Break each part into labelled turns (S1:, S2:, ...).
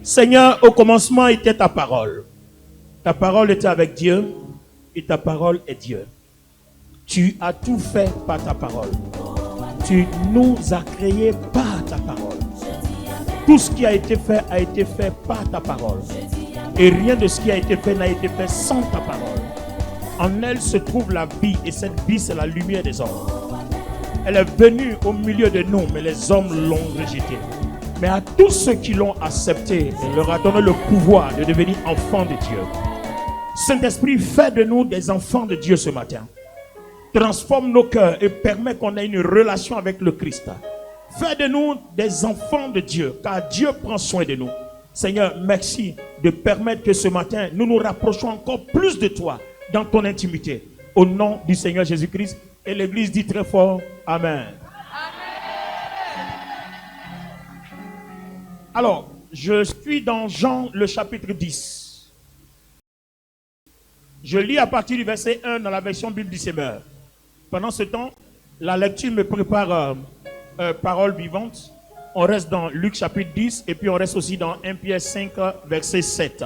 S1: Seigneur, au commencement était ta parole. Ta parole était avec Dieu et ta parole est Dieu. Tu as tout fait par ta parole. Tu nous as créés par ta parole. Tout ce qui a été fait par ta parole. Et rien de ce qui a été fait n'a été fait sans ta parole. En elle se trouve la vie et cette vie c'est la lumière des hommes. Elle est venue au milieu de nous, mais les hommes l'ont rejetée. Mais à tous ceux qui l'ont accepté, elle leur a donné le pouvoir de devenir enfants de Dieu. Saint-Esprit, fais de nous des enfants de Dieu ce matin. Transforme nos cœurs et permet qu'on ait une relation avec le Christ. Fais de nous des enfants de Dieu, car Dieu prend soin de nous. Seigneur, merci de permettre que ce matin, nous nous rapprochons encore plus de toi dans ton intimité. Au nom du Seigneur Jésus-Christ. Et l'Église dit très fort, Amen. Alors, je suis dans Jean le chapitre 10. Je lis à partir du verset 1 dans la version Bible du Semeur. Pendant ce temps, la lecture me prépare parole vivante. On reste dans Luc chapitre 10 et puis on reste aussi dans 1 Pierre 5 verset 7.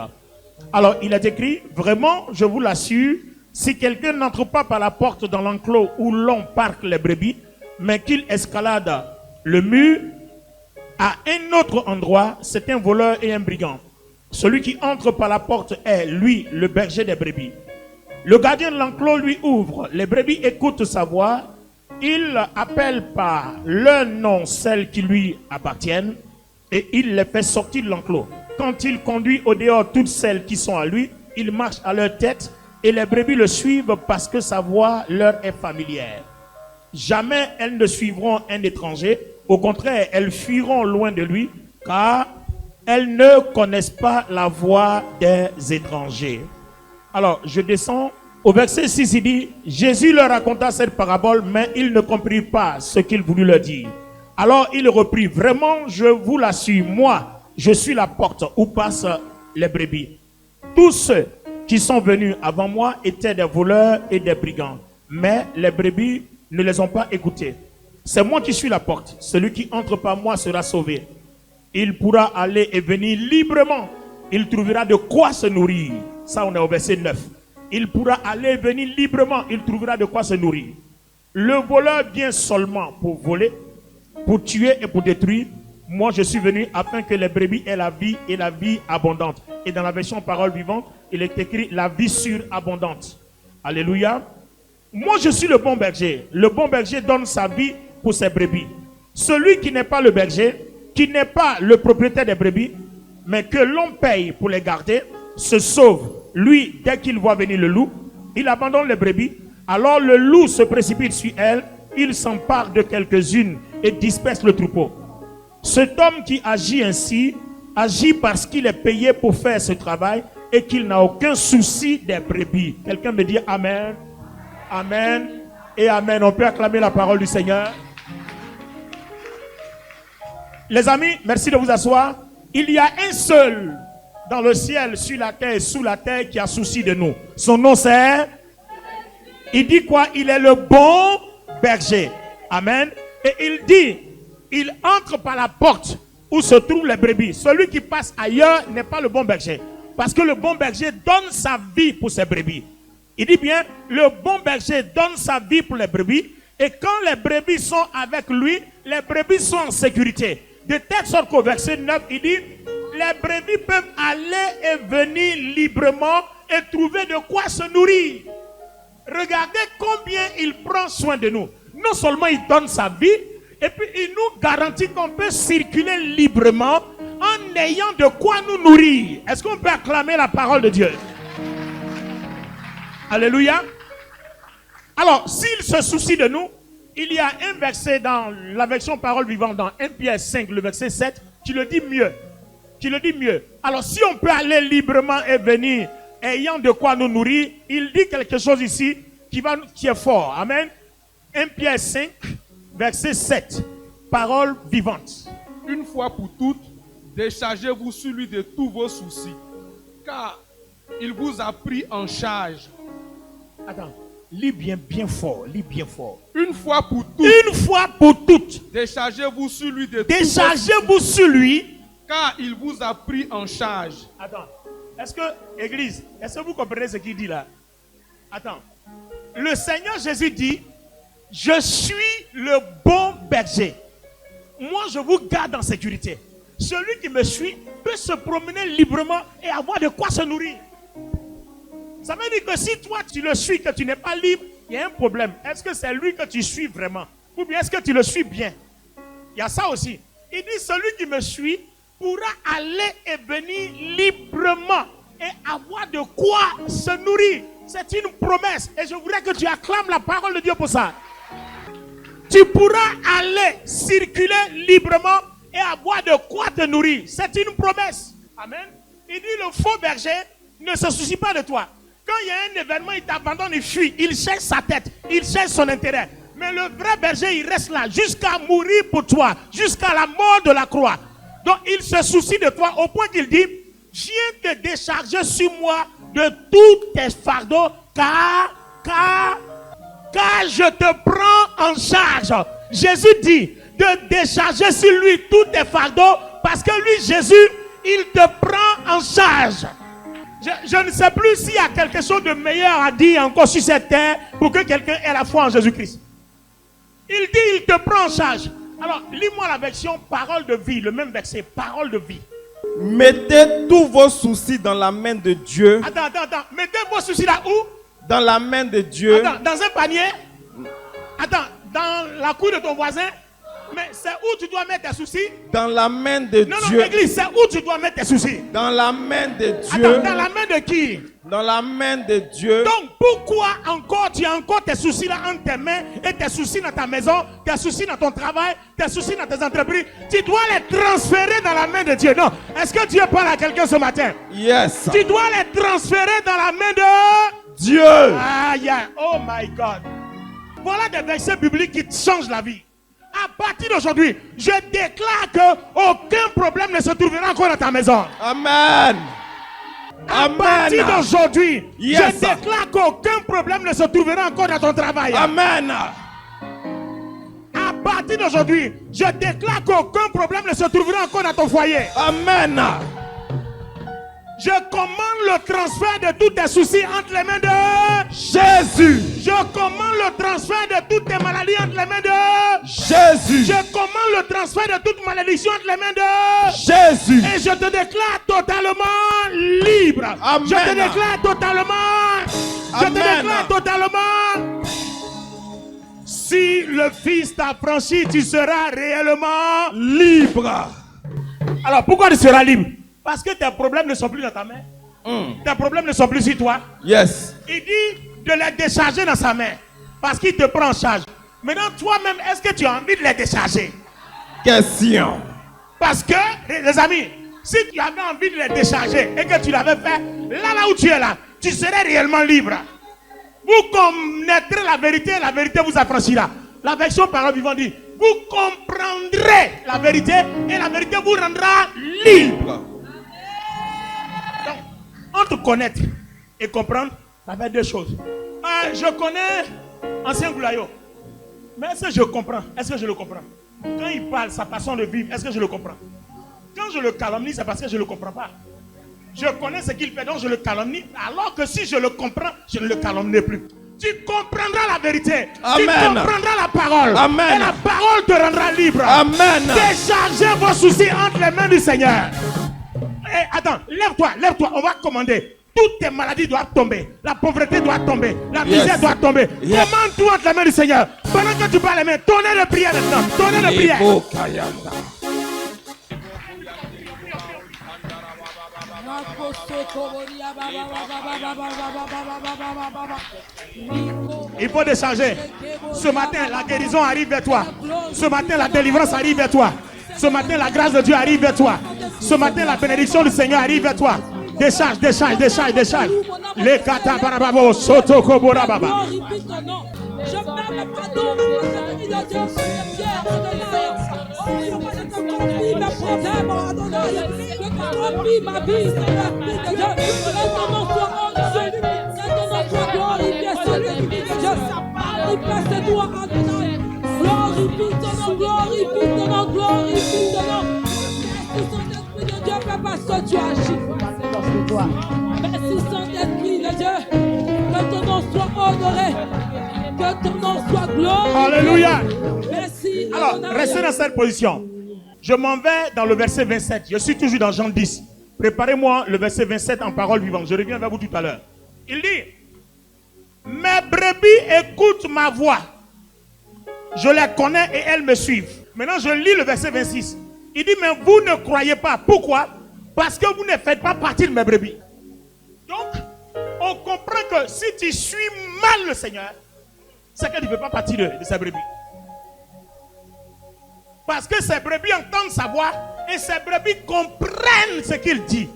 S1: Alors, il est écrit, vraiment, je vous l'assure, si quelqu'un n'entre pas par la porte dans l'enclos où l'on parque les brebis, mais qu'il escalade le mur à un autre endroit, c'est un voleur et un brigand. Celui qui entre par la porte est, lui, le berger des brebis. Le gardien de l'enclos lui ouvre. Les brebis écoutent sa voix. Il appelle par leur nom celles qui lui appartiennent et il les fait sortir de l'enclos. Quand il conduit au dehors toutes celles qui sont à lui, il marche à leur tête et les brebis le suivent parce que sa voix leur est familière. Jamais elles ne suivront un étranger. Au contraire, elles fuiront loin de lui car elles ne connaissent pas la voix des étrangers. Alors, je descends. Au verset 6, il dit, Jésus leur raconta cette parabole, mais ils ne comprirent pas ce qu'il voulut leur dire. Alors il reprit, vraiment, je vous l'assure, moi, je suis la porte où passent les brebis. Tous ceux qui sont venus avant moi étaient des voleurs et des brigands, mais les brebis ne les ont pas écoutés. C'est moi qui suis la porte. Celui qui entre par moi sera sauvé. Il pourra aller et venir librement. Il trouvera de quoi se nourrir. Ça, on est au verset 9. Il pourra aller et venir librement. Il trouvera de quoi se nourrir. Le voleur vient seulement pour voler, pour tuer et pour détruire. Moi, je suis venu afin que les brebis aient la vie et la vie abondante. Et dans la version parole vivante, il est écrit la vie surabondante. Alléluia. Moi, je suis le bon berger. Le bon berger donne sa vie pour ses brebis. Celui qui n'est pas le berger, qui n'est pas le propriétaire des brebis, mais que l'on paye pour les garder, se sauve. Lui, dès qu'il voit venir le loup, il abandonne les brebis. Alors le loup se précipite sur elle, il s'empare de quelques-unes et disperse le troupeau. Cet homme qui agit ainsi, agit parce qu'il est payé pour faire ce travail et qu'il n'a aucun souci des brebis. Quelqu'un me dit Amen, Amen et Amen. On peut acclamer la parole du Seigneur. Les amis, merci de vous asseoir. Il y a un seul dans le ciel, sur la terre et sous la terre qui a souci de nous. Son nom c'est... Il dit quoi? Il est le bon berger. Amen. Et il dit, il entre par la porte où se trouvent les brebis. Celui qui passe ailleurs n'est pas le bon berger. Parce que le bon berger donne sa vie pour ses brebis. Il dit bien, le bon berger donne sa vie pour les brebis. Et quand les brebis sont avec lui, les brebis sont en sécurité. De telle sorte qu'au verset 9, il dit, les brebis peuvent aller et venir librement et trouver de quoi se nourrir. Regardez combien il prend soin de nous. Non seulement il donne sa vie, et puis il nous garantit qu'on peut circuler librement en ayant de quoi nous nourrir. Est-ce qu'on peut acclamer la parole de Dieu? Alléluia. Alors, s'il se soucie de nous, il y a un verset dans la version parole vivante, dans 1 Pierre 5, le verset 7, qui le dit mieux. Qui le dit mieux. Alors, si on peut aller librement et venir ayant de quoi nous nourrir, il dit quelque chose ici qui est fort. Amen. 1 Pierre 5, verset 7. Parole vivante.
S2: Une fois pour toutes, déchargez-vous sur lui de tous vos soucis, car il vous a pris en charge.
S1: Attends, lis bien fort, lis bien fort.
S2: Une fois pour toutes.
S1: Une fois pour toutes.
S2: Déchargez-vous sur lui de
S1: Déchargez-vous sur lui
S2: car il vous a pris en charge.
S1: Attends. Est-ce que, Église, est-ce que vous comprenez ce qu'il dit là? Attends. Le Seigneur Jésus dit, je suis le bon berger. Moi, je vous garde en sécurité. Celui qui me suit peut se promener librement et avoir de quoi se nourrir. Ça veut dire que si toi, tu le suis, que tu n'es pas libre, il y a un problème. Est-ce que c'est lui que tu suis vraiment? Ou bien est-ce que tu le suis bien? Il y a ça aussi. Il dit, celui qui me suit pourra aller et venir librement et avoir de quoi se nourrir. C'est une promesse. Et je voudrais que tu acclames la parole de Dieu pour ça. Tu pourras aller circuler librement et avoir de quoi te nourrir. C'est une promesse. Amen. Il dit, le faux berger ne se soucie pas de toi. Quand il y a un événement, il t'abandonne, il fuit. Il cherche sa tête. Il cherche son intérêt. Mais le vrai berger, il reste là jusqu'à mourir pour toi. Jusqu'à la mort de la croix. Donc, il se soucie de toi au point qu'il dit, viens te décharger sur moi de tous tes fardeaux, car je te prends en charge. Jésus dit de décharger sur lui tous tes fardeaux, parce que lui, Jésus, il te prend en charge. Je ne sais plus s'il y a quelque chose de meilleur à dire encore sur cette terre pour que quelqu'un ait la foi en Jésus-Christ. Il dit, il te prend en charge. Alors, lis-moi la version parole de vie, le même verset, parole de vie.
S3: Mettez tous vos soucis dans la main de Dieu.
S1: Attends. Mettez vos soucis là où?
S3: Dans la main de Dieu.
S1: Attends, dans un panier? Attends, dans la cour de ton voisin? Mais c'est où tu dois mettre tes soucis?
S3: Dans la main de
S1: Non,
S3: Dieu.
S1: l'église, c'est où tu dois mettre tes soucis?
S3: Dans la main de Dieu.
S1: Attends, dans la main de qui?
S3: Dans la main de Dieu.
S1: Donc, pourquoi encore tu as encore tes soucis là entre tes mains et tes soucis dans ta maison, tes soucis dans ton travail, tes soucis dans tes entreprises? Tu dois les transférer dans la main de Dieu. Non. Est-ce que Dieu parle à quelqu'un ce matin?
S3: Yes.
S1: Tu dois les transférer dans la main de
S3: Dieu.
S1: Aïe, oh my God. Voilà des versets bibliques qui changent la vie. À partir d'aujourd'hui, je déclare qu'aucun problème ne se trouvera encore dans ta maison.
S3: Amen.
S1: À partir d'aujourd'hui,
S3: Yes.
S1: je déclare qu'aucun problème ne se trouvera encore dans ton travail.
S3: Amen.
S1: À partir d'aujourd'hui, je déclare qu'aucun problème ne se trouvera encore dans ton foyer.
S3: Amen.
S1: Je commande le transfert de tous tes soucis entre les mains de
S3: Jésus.
S1: Je commande le transfert de toutes tes maladies entre les mains de
S3: Jésus.
S1: Je commande le transfert de toute malédiction entre les mains de
S3: Jésus.
S1: Et je te déclare totalement libre.
S3: Amen.
S1: Je te déclare totalement. Je te
S3: Amen.
S1: déclare totalement. Si le Fils t'a franchi, tu seras réellement
S3: Libre.
S1: Alors pourquoi tu seras libre? Parce que tes problèmes ne sont plus dans ta main. Tes problèmes ne sont plus sur toi.
S3: Yes.
S1: Il dit de les décharger dans sa main. Parce qu'il te prend en charge. Maintenant, toi-même, est-ce que tu as envie de les décharger?
S3: Question.
S1: Parce que, les amis, si tu avais envie de les décharger et que tu l'avais fait, là où tu es là, tu serais réellement libre. Vous connaîtrez la vérité vous affranchira. La version parole vivante dit, vous comprendrez la vérité et la vérité vous rendra libre. Donc, entre connaître et comprendre, ça fait deux choses. Je connais Ancien Goulayo. Mais est-ce que je comprends? Est-ce que je le comprends? Quand il parle, sa façon de vivre, est-ce que je le comprends? Quand je le calomnie, c'est parce que je ne le comprends pas. Je connais ce qu'il fait, donc je le calomnie. Alors que si je le comprends, je ne le calomnie plus. Tu comprendras la vérité.
S3: Amen.
S1: Tu comprendras la parole.
S3: Amen.
S1: Et la parole te rendra libre.
S3: Amen.
S1: Déchargez vos soucis entre les mains du Seigneur. Et attends, lève-toi, on va commander. Toutes tes maladies doivent tomber. La pauvreté doit tomber. La misère doit tomber.
S3: Yes.
S1: Commande tout entre les mains du Seigneur. Pendant que tu parles les mains, tonnerre de prière maintenant. Tonnerre de prière. Il faut décharger. Ce matin, la guérison arrive vers toi. Ce matin, la délivrance arrive vers toi. Ce matin, la grâce de Dieu arrive vers toi. Ce matin, la bénédiction du Seigneur arrive vers toi. Décharge. Les katabarababo soto koborababa.
S4: Glorifie ton nom. Je permets pardon de Dieu, Pierre, mes problèmes, Adonai, que tu remplis ma vie, Seigneur, Fils de Dieu, que ton nom soit honoré, que ton nom soit glorifié, Seigneur, Fils de Dieu, manifeste-toi, Adonai, glorifie ton nom, glorifie ton nom, glorifie ton nom. fait parce que tu agis. Merci Saint-Esprit de Dieu. Que ton nom soit honoré. Que ton nom soit glorifié.
S1: Alléluia.
S4: Merci.
S1: Alors,
S4: Adonai.
S1: restez dans cette position. Je m'en vais dans le verset 27. Je suis toujours dans Jean 10. Préparez-moi le verset 27 en parole vivante. Je reviens vers vous tout à l'heure. Il dit, mes brebis écoutent ma voix. Je les connais et elles me suivent. Maintenant, je lis le verset 26. Il dit, mais vous ne croyez pas. Pourquoi? Parce que vous ne faites pas partie de mes brebis. Donc, on comprend que si tu suis mal le Seigneur, c'est que tu ne fais pas partie de ses brebis. Parce que ces brebis entendent sa voix et ces brebis comprennent ce qu'il dit.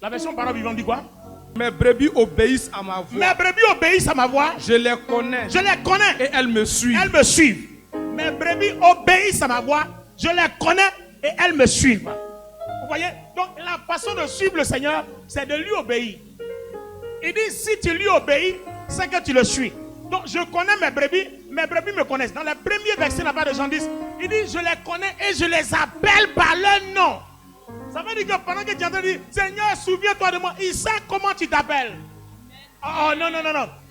S1: La version parole vivante dit quoi?
S2: Mes brebis obéissent à ma voix.
S1: Mes brebis obéissent à ma voix.
S2: Je les connais.
S1: Je les connais.
S2: Et elles me suivent.
S1: Elles me suivent. Mes brebis obéissent à ma voix. Je les connais et elles me suivent. Vous voyez? Donc la façon de suivre le Seigneur, c'est de lui obéir. Il dit, si tu lui obéis, c'est que tu le suis. Donc je connais mes brebis me connaissent. Dans le premier verset là-bas de Jean 10, il dit, je les connais et je les appelle par leur nom. Ça veut dire que pendant que tu entends dire, Seigneur, souviens-toi de moi, il sait comment tu t'appelles. Oh non.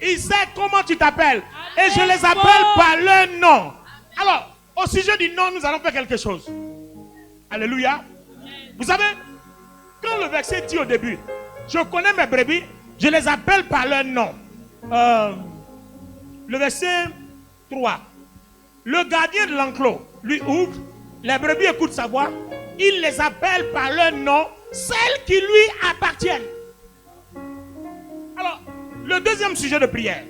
S1: Il sait comment tu t'appelles. Et je les appelle par leur nom. Alors, au sujet du nom, nous allons faire quelque chose. Alléluia. Vous savez, quand le verset dit au début, je connais mes brebis, je les appelle par leur nom. Le verset 3. Le gardien de l'enclos lui ouvre, les brebis écoutent sa voix, il les appelle par leur nom, celles qui lui appartiennent. Alors, le deuxième sujet de prière.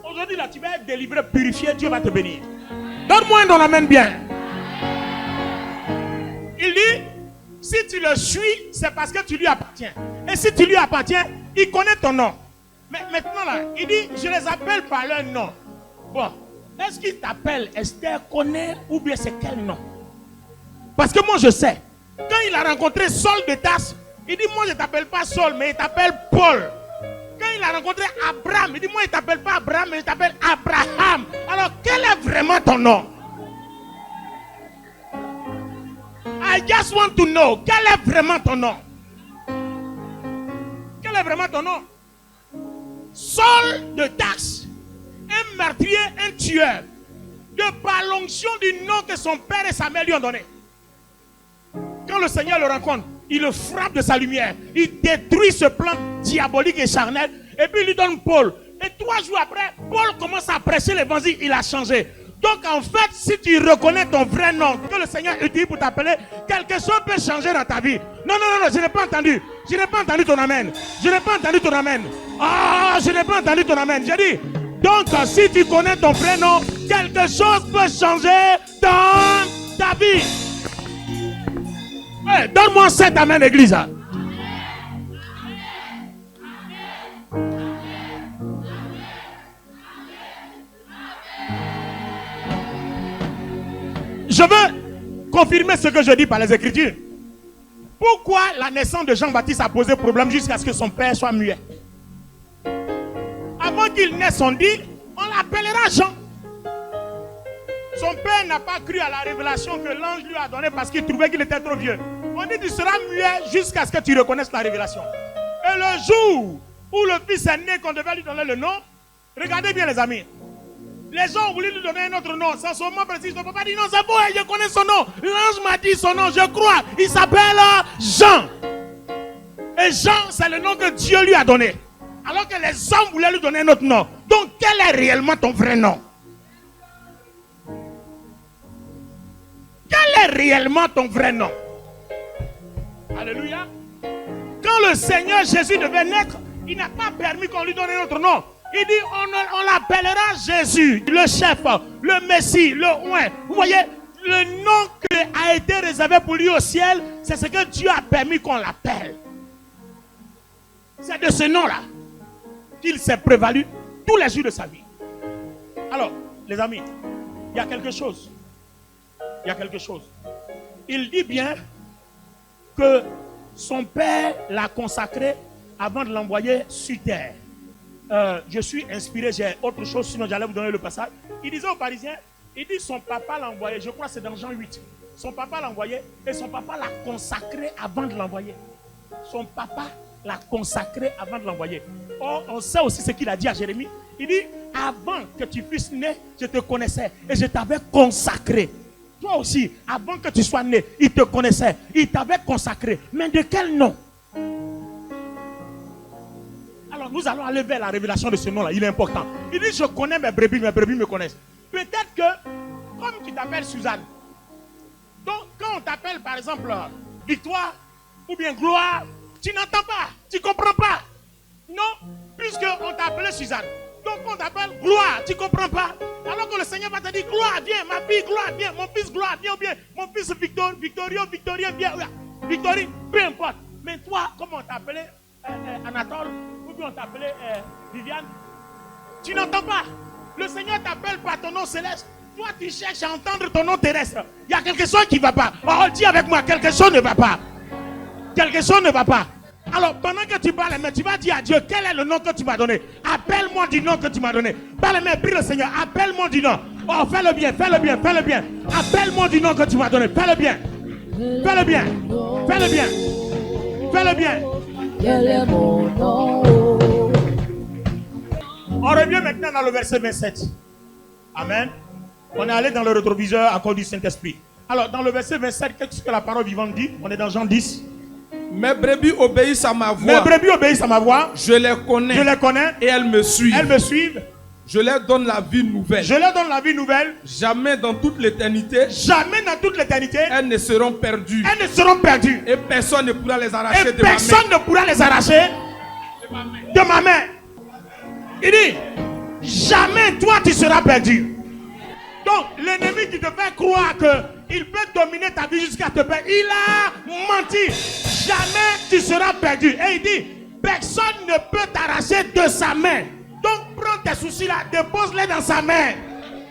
S1: Aujourd'hui, là, tu vas être délivré, purifié, Dieu va te bénir. Donne-moi un don, amène bien. Il dit, si tu le suis, c'est parce que tu lui appartiens. Et si tu lui appartiens, il connaît ton nom. Mais maintenant, là, il dit, je les appelle par leur nom. Bon, est-ce qu'il t'appelle Esther connaît ou bien c'est quel nom? Parce que moi, je sais. Quand il a rencontré Saul de Tarse, il dit, moi, je ne t'appelle pas Saul, mais il t'appelle Paul. Quand il a rencontré Abraham, il dit, moi, il ne t'appelle pas Abraham, mais il t'appelle Abraham. Alors, quel est vraiment ton nom? I just want to know, quel est vraiment ton nom? Quel est vraiment ton nom? Saul de Tarse, un meurtrier, un tueur, de par l'onction du nom que son père et sa mère lui ont donné. Quand le Seigneur le rencontre, il le frappe de sa lumière, il détruit ce plan diabolique et charnel, et puis il lui donne Paul. Et 3 jours après, Paul commence à prêcher l'évangile, il a changé. Donc en fait, si tu reconnais ton vrai nom, que le Seigneur utilise pour t'appeler, quelque chose peut changer dans ta vie. Non, je n'ai pas entendu. Je n'ai pas entendu ton amen. Je n'ai pas entendu ton amen. Ah, je n'ai pas entendu ton amen. J'ai dit, donc si tu connais ton vrai nom, quelque chose peut changer dans ta vie. Hey, donne-moi 7 amen, l'église. Je veux confirmer ce que je dis par les Écritures. Pourquoi la naissance de Jean-Baptiste a posé problème jusqu'à ce que son père soit muet? Avant qu'il naisse, on dit, on l'appellera Jean. Son père n'a pas cru à la révélation que l'ange lui a donnée parce qu'il trouvait qu'il était trop vieux. On dit, tu seras muet jusqu'à ce que tu reconnaisses la révélation. Et le jour où le fils est né, qu'on devait lui donner le nom, regardez bien les amis. Les gens ont voulu lui donner un autre nom, sans son nom précis. Son papa dit non, c'est bon, je connais son nom. L'ange m'a dit son nom, je crois. Il s'appelle Jean. Et Jean, c'est le nom que Dieu lui a donné. Alors que les hommes voulaient lui donner un autre nom. Donc, quel est réellement ton vrai nom? Quel est réellement ton vrai nom? Alléluia. Quand le Seigneur Jésus devait naître, il n'a pas permis qu'on lui donne un autre nom. Il dit, on l'appellera Jésus, le chef, le Messie, le oint. Vous voyez, le nom qui a été réservé pour lui au ciel, c'est ce que Dieu a permis qu'on l'appelle. C'est de ce nom-là qu'il s'est prévalu tous les jours de sa vie. Alors, les amis, il y a quelque chose. Il y a quelque chose. Il dit bien que son père l'a consacré avant de l'envoyer sur terre. Je suis inspiré, j'ai autre chose, sinon j'allais vous donner le passage. Il disait aux Parisiens, il dit son papa l'a envoyé, je crois que c'est dans Jean 8. Son papa l'a envoyé et son papa l'a consacré avant de l'envoyer. Son papa l'a consacré avant de l'envoyer. Or, on sait aussi ce qu'il a dit à Jérémie. Il dit, avant que tu puisses né, je te connaissais et je t'avais consacré. Toi aussi, avant que tu sois né, il te connaissait, il t'avait consacré. Mais de quel nom? Alors nous allons aller vers la révélation de ce nom-là, il est important. Il dit, je connais mes brebis me connaissent. Peut-être que, comme tu t'appelles Suzanne, donc quand on t'appelle par exemple Victoire ou bien Gloire, tu n'entends pas, tu ne comprends pas. Non, puisqu'on t'a appelé Suzanne. Donc on t'appelle Gloire, tu ne comprends pas. Alors que le Seigneur va te dire, Gloire, viens, ma fille, Gloire, viens, mon fils, Gloire, viens, ou bien mon fils Victorien, viens, Victorine, peu importe. Mais toi, comment on t'appelait Anatole, ou bien on t'appelait Viviane, tu n'entends pas. Le Seigneur t'appelle par ton nom céleste. Toi, tu cherches à entendre ton nom terrestre. Il y a quelque chose qui ne va pas. Oh, dis avec moi, quelque chose ne va pas. Quelque chose ne va pas. Alors, pendant que tu parles, mais tu vas dire à Dieu, quel est le nom que tu m'as donné? Appelle-moi du nom que tu m'as donné. Parle, mais prie le Seigneur, appelle-moi du nom. Oh, fais-le bien, fais-le bien, fais-le bien. Appelle-moi du nom que tu m'as donné. Fais-le bien. Fais-le bien. Fais-le bien. Fais-le bien.
S4: Quel est mon nom?
S1: On revient maintenant dans le verset 27. Amen. On est allé dans le rétroviseur à cause du Saint-Esprit. Alors, dans le verset 27, qu'est-ce que la parole vivante dit? On est dans Jean 10.
S2: Mes brebis obéissent à ma voix.
S1: Mes brebis obéissent à ma voix.
S2: Je les connais.
S1: Je les connais.
S2: Et elles me suivent.
S1: Elles me suivent.
S2: Je leur donne la vie nouvelle.
S1: Je leur donne la vie nouvelle.
S2: Jamais dans toute l'éternité.
S1: Jamais dans toute l'éternité.
S2: Elles ne seront perdues.
S1: Elles ne seront perdues.
S2: Et personne ne pourra les arracher
S1: Et
S2: de ma main.
S1: personne ne pourra les arracher de ma main. Il dit, jamais toi tu seras perdu. Donc l'ennemi qui te fait croire qu'il peut dominer ta vie jusqu'à te perdre, il a menti. Jamais tu seras perdu. Et il dit, personne ne peut t'arracher de sa main. Donc prends tes soucis là, dépose-les dans sa main.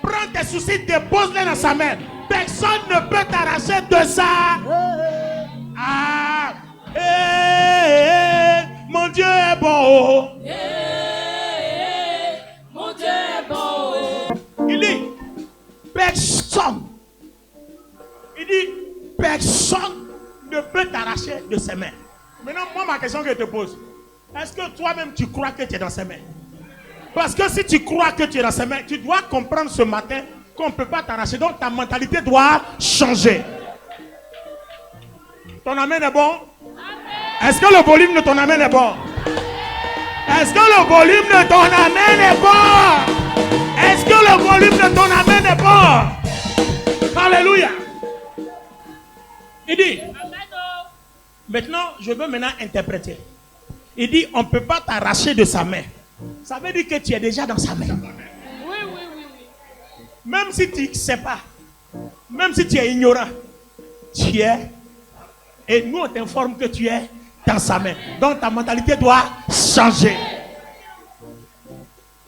S1: Prends tes soucis, dépose-les dans sa main. Personne ne peut t'arracher de ça. Ah, mon Dieu est bon.
S4: Mon Dieu est bon.
S1: Il dit, personne. Il dit, personne ne peut t'arracher de ses mains. Maintenant, moi, ma question que je te pose, est-ce que toi-même tu crois que tu es dans ses mains? Parce que si tu crois que tu es dans ses mains, tu dois comprendre ce matin qu'on ne peut pas t'arracher. Donc ta mentalité doit changer. Ton amen est bon? Est-ce que le volume de ton amen est bon? Est-ce que le volume de ton amen est bon? Est-ce que le volume de ton amen est bon? Alléluia. Il dit, maintenant, je veux maintenant interpréter. Il dit, on ne peut pas t'arracher de sa main. Ça veut dire que tu es déjà dans sa main.
S4: Oui.
S1: Même si tu ne sais pas, même si tu es ignorant, tu es. Et nous, on t'informe que tu es dans sa main. Donc ta mentalité doit changer.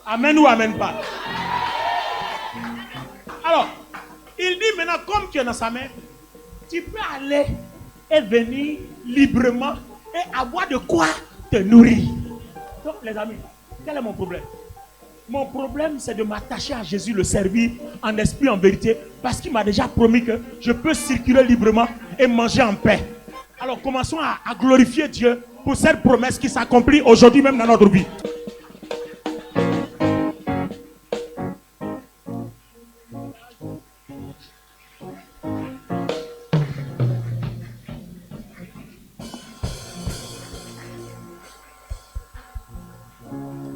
S1: Amen ou amen pas? Alors, il dit maintenant, comme tu es dans sa main, tu peux aller et venir librement et avoir de quoi te nourrir. Donc les amis, quel est mon problème? Mon problème, c'est de m'attacher à Jésus, le servir en esprit, en vérité, parce qu'il m'a déjà promis que je peux circuler librement et manger en paix. Alors commençons à glorifier Dieu pour cette promesse qui s'accomplit aujourd'hui même dans notre vie.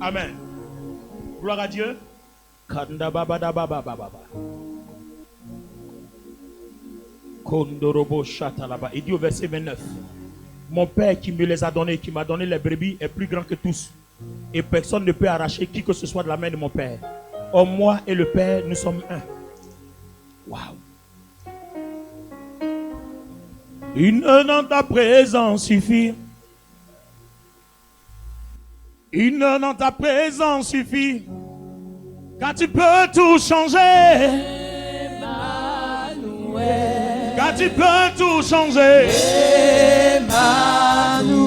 S1: Amen. Gloire à Dieu. Il dit au verset 29, mon Père qui me les a donnés, qui m'a donné les brebis, est plus grand que tous. Et personne ne peut arracher qui que ce soit de la main de mon Père. Or, moi et le Père, nous sommes un. Waouh. Une dans ta présence suffit. Une dans ta présence suffit. Car tu peux tout changer.
S4: Emmanuel.
S1: Car tu peux tout changer.
S4: Emmanuel.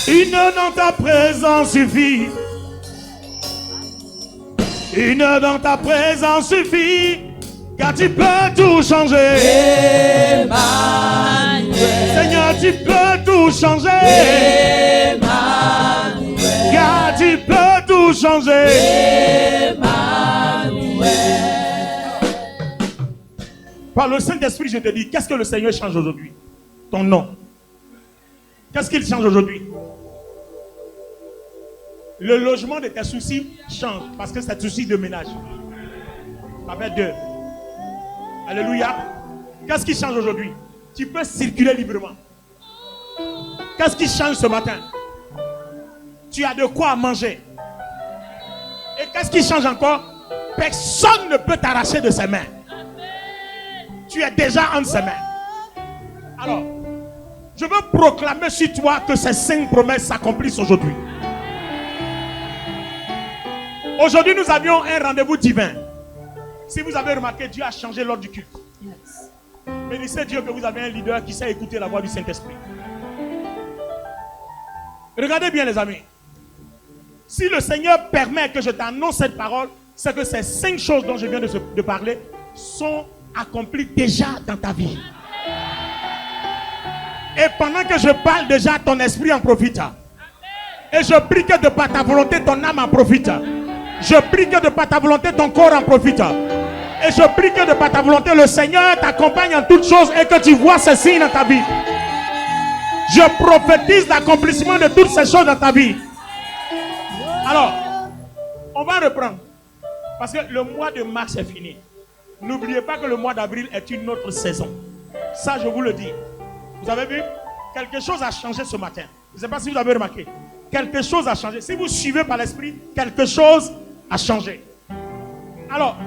S1: Une dans ta présence suffit. Une dans ta présence suffit. Car tu peux tout changer.
S5: Emmanuel.
S1: Seigneur, tu peux tout changer.
S5: Emmanuel.
S1: Car tu peux tout changer.
S5: Emmanuel.
S1: Par le Saint-Esprit, je te dis, qu'est-ce que le Seigneur change aujourd'hui? Ton nom. Qu'est-ce qu'il change aujourd'hui? Le logement de tes soucis change parce que c'est un souci de ménage. Ça fait 2. Alléluia. Qu'est-ce qui change aujourd'hui? Tu peux circuler librement. Qu'est-ce qui change ce matin? Tu as de quoi manger. Et qu'est-ce qui change encore? Personne ne peut t'arracher de ses mains. Tu es déjà entre ses mains. Alors, je veux proclamer sur toi que ces 5 promesses s'accomplissent aujourd'hui. Aujourd'hui, nous avions un rendez-vous divin. Si vous avez remarqué, Dieu a changé l'ordre du culte.
S5: Yes.
S1: Bénissez Dieu que vous avez un leader qui sait écouter la voix du Saint-Esprit. Regardez bien les amis. Si le Seigneur permet que je t'annonce cette parole, c'est que ces 5 choses dont je viens de parler sont accomplies déjà dans ta vie. Et pendant que je parle déjà, ton esprit en profite. Et je prie que de par ta volonté, ton âme en profite. Je prie que de par ta volonté, ton corps en profite. Et je prie que de par ta volonté, le Seigneur t'accompagne en toutes choses et que tu vois ces signes dans ta vie. Je prophétise l'accomplissement de toutes ces choses dans ta vie. Alors, on va reprendre. Parce que le mois de mars est fini. N'oubliez pas que le mois d'avril est une autre saison. Ça, je vous le dis. Vous avez vu? Quelque chose a changé ce matin. Je ne sais pas si vous avez remarqué. Quelque chose a changé. Si vous suivez par l'esprit, quelque chose a changé. Alors,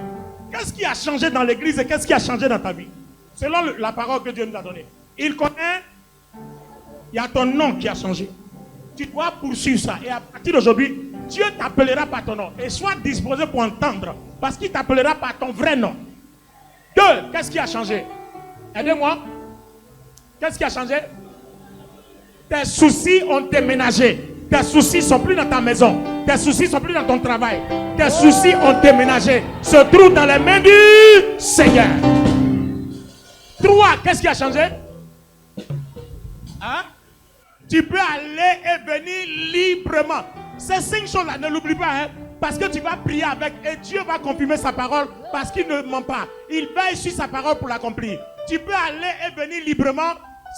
S1: qu'est-ce qui a changé dans l'église et qu'est-ce qui a changé dans ta vie? Selon la parole que Dieu nous a donnée. Il connaît, il y a ton nom qui a changé. Tu dois poursuivre ça. Et à partir d'aujourd'hui, Dieu t'appellera par ton nom. Et sois disposé pour entendre. Parce qu'il t'appellera par ton vrai nom. 2, qu'est-ce qui a changé? Aidez-moi. Qu'est-ce qui a changé? Tes soucis ont déménagé. Tes soucis ne sont plus dans ta maison. Tes soucis ne sont plus dans ton travail. Tes soucis ont déménagé. Se trouvent dans les mains du Seigneur. 3, qu'est-ce qui a changé? Hein? Tu peux aller et venir librement. Ces 5 choses-là, ne l'oublie pas. Hein? Parce que tu vas prier avec et Dieu va confirmer sa parole parce qu'il ne ment pas. Il veille sur sa parole pour l'accomplir. Tu peux aller et venir librement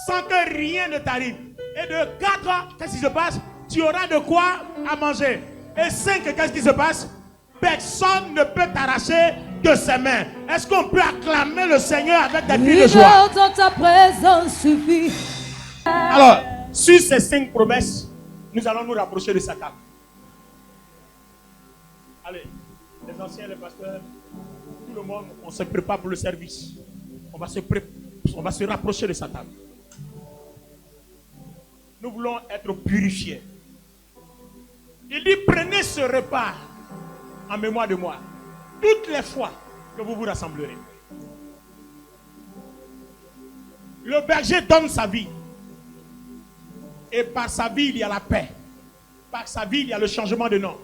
S1: sans que rien ne t'arrive. Et de 4, qu'est-ce qui se passe? Tu auras de quoi à manger. Et 5, qu'est-ce qui se passe? Personne ne peut t'arracher de ses mains. Est-ce qu'on peut acclamer le Seigneur avec des cris de joie?
S5: Dans ta présence suffit.
S1: Alors, sur ces 5 promesses, nous allons nous rapprocher de sa table. Allez, les anciens, les pasteurs, tout le monde, on se prépare pour le service. On va se rapprocher de sa table. Nous voulons être purifiés. Il dit, prenez ce repas en mémoire de moi. Toutes les fois que vous vous rassemblerez. Le berger donne sa vie. Et par sa vie, il y a la paix. Par sa vie, il y a le changement de nom.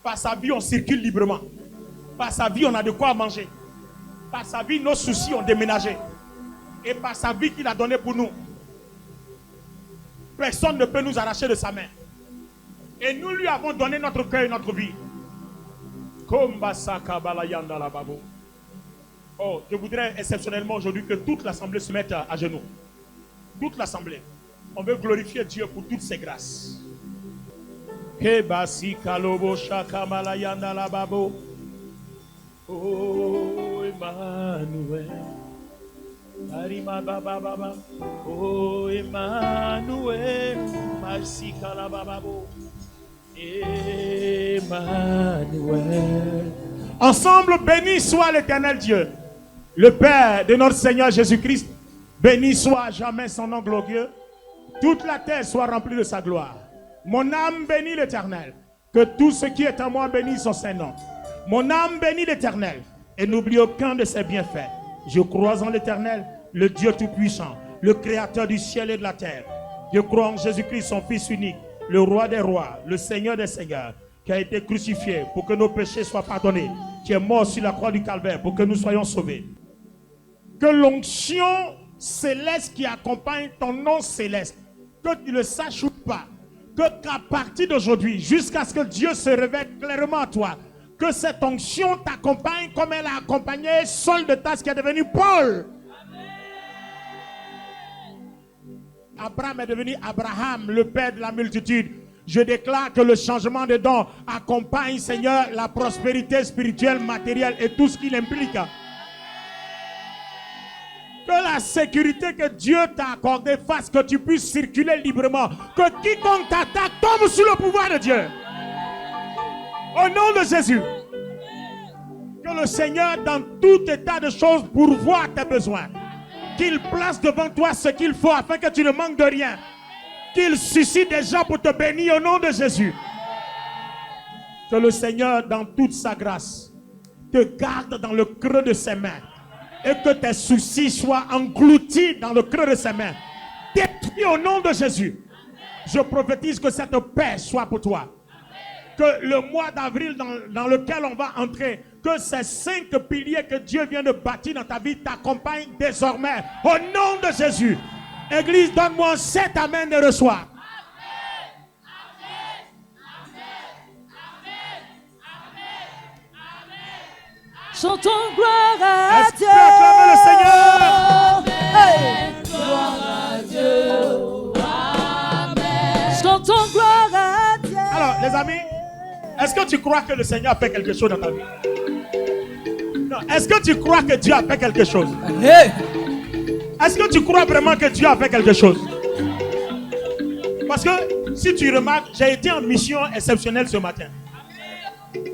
S1: Par sa vie, on circule librement. Par sa vie, on a de quoi manger. Par sa vie, nos soucis ont déménagé. Et par sa vie qu'il a donnée pour nous, personne ne peut nous arracher de sa main. Et nous lui avons donné notre cœur et notre vie. Oh, je voudrais exceptionnellement aujourd'hui que toute l'assemblée se mette à genoux. Toute l'assemblée. On veut glorifier Dieu pour toutes ses grâces. Oh, Emmanuel. Oh, Emmanuel. Emmanuel. Ensemble, béni soit l'Éternel Dieu, le Père de notre Seigneur Jésus-Christ. Béni soit à jamais son nom glorieux. Toute la terre soit remplie de sa gloire. Mon âme bénit l'Éternel. Que tout ce qui est en moi bénisse son Saint-Nom. Mon âme bénit l'Éternel et n'oublie aucun de ses bienfaits. Je crois en l'Éternel, le Dieu Tout-Puissant, le Créateur du ciel et de la terre. Je crois en Jésus-Christ, son Fils unique, le Roi des rois, le Seigneur des seigneurs, qui a été crucifié pour que nos péchés soient pardonnés, qui est mort sur la croix du Calvaire pour que nous soyons sauvés. que l'onction céleste qui accompagne ton nom céleste, que tu le saches ou pas, qu'à partir d'aujourd'hui, jusqu'à ce que Dieu se révèle clairement à toi, que cette onction t'accompagne comme elle a accompagné Saul de Tarse qui est devenu Paul. Abraham est devenu Abraham, le père de la multitude. Je déclare que le changement de dons accompagne, Seigneur, la prospérité spirituelle, matérielle et tout ce qu'il implique. Que la sécurité que Dieu t'a accordée fasse que tu puisses circuler librement. Que quiconque t'attaque tombe sous le pouvoir de Dieu. Au nom de Jésus. Que le Seigneur, dans tout état de choses, pourvoie tes besoins. Qu'il place devant toi ce qu'il faut afin que tu ne manques de rien. Qu'il suscite des gens pour te bénir au nom de Jésus. Que le Seigneur, dans toute sa grâce, te garde dans le creux de ses mains. Et que tes soucis soient engloutis dans le creux de ses mains. Détruis au nom de Jésus. Je prophétise que cette paix soit pour toi. Que le mois d'avril dans lequel on va entrer, que ces 5 piliers que Dieu vient de bâtir dans ta vie t'accompagnent désormais. Au nom de Jésus. Église, donne-moi 7 amen et reçois.
S5: Chantons gloire à
S1: Est-ce que
S5: Dieu.
S1: tu acclames le Seigneur?
S5: Hey.
S4: Gloire à Dieu. Amen.
S5: Chantons gloire à Dieu.
S1: Alors, les amis, est-ce que tu crois que le Seigneur a fait quelque chose dans ta vie? Non. Est-ce que tu crois que Dieu a fait quelque chose?
S5: Hey.
S1: Est-ce que tu crois vraiment que Dieu a fait quelque chose? Parce que si tu remarques, j'ai été en mission exceptionnelle ce matin.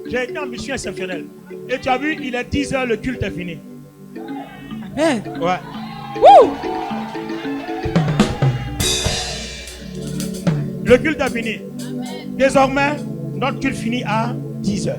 S1: J'ai été en mission exceptionnelle. Et tu as vu, il est 10 h, le culte est fini.
S5: Amen.
S1: Ouais.
S5: Woo.
S1: Le culte est fini. Désormais, notre culte finit à 10 h.